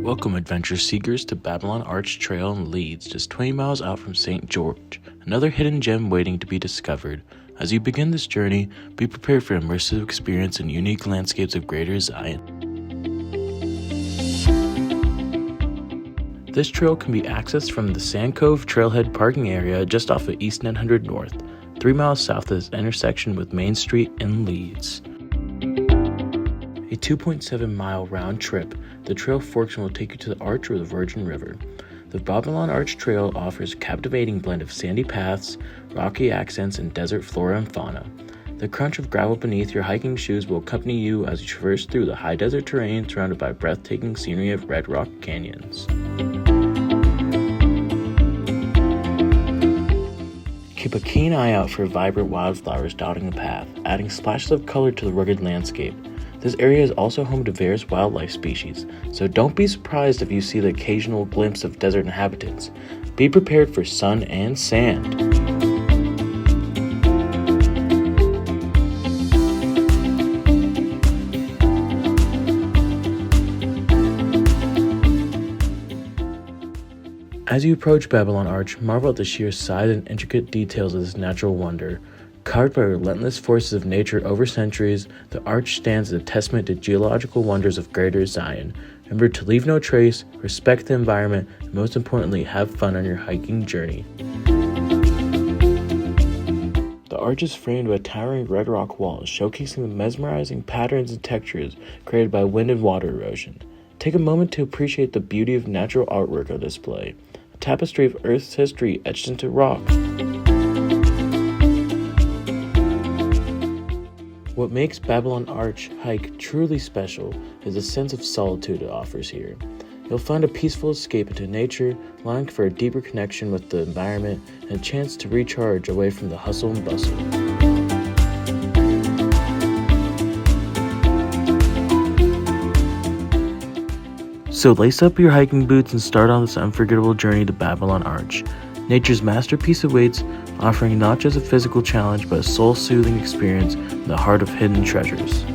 Welcome, adventure seekers, to Babylon Arch Trail in Leeds, just 20 miles out from St. George, another hidden gem waiting to be discovered. As you begin this journey, be prepared for immersive experience and unique landscapes of Greater Zion. This trail can be accessed from the Sand Cove Trailhead parking area just off of East 900 North, 3 miles south of this intersection with Main Street in Leeds. A 2.7-mile round trip, the trail forks and will take you to the Arch or the Virgin River. The Babylon Arch Trail offers a captivating blend of sandy paths, rocky accents, and desert flora and fauna. The crunch of gravel beneath your hiking shoes will accompany you as you traverse through the high desert terrain surrounded by breathtaking scenery of red rock canyons. Keep a keen eye out for vibrant wildflowers dotting the path, adding splashes of color to the rugged landscape. This area is also home to various wildlife species, so don't be surprised if you see the occasional glimpse of desert inhabitants. Be prepared for sun and sand. As you approach Babylon Arch, marvel at the sheer size and intricate details of this natural wonder. Carved by relentless forces of nature over centuries, the arch stands as a testament to geological wonders of Greater Zion. Remember to leave no trace, respect the environment, and most importantly, have fun on your hiking journey. The arch is framed by towering red rock walls, showcasing the mesmerizing patterns and textures created by wind and water erosion. Take a moment to appreciate the beauty of natural artwork on display, a tapestry of Earth's history etched into rock. What makes Babylon Arch hike truly special is the sense of solitude it offers here. You'll find a peaceful escape into nature, allowing for a deeper connection with the environment and a chance to recharge away from the hustle and bustle. So lace up your hiking boots and start on this unforgettable journey to Babylon Arch. Nature's masterpiece awaits, offering not just a physical challenge but a soul-soothing experience in the heart of hidden treasures.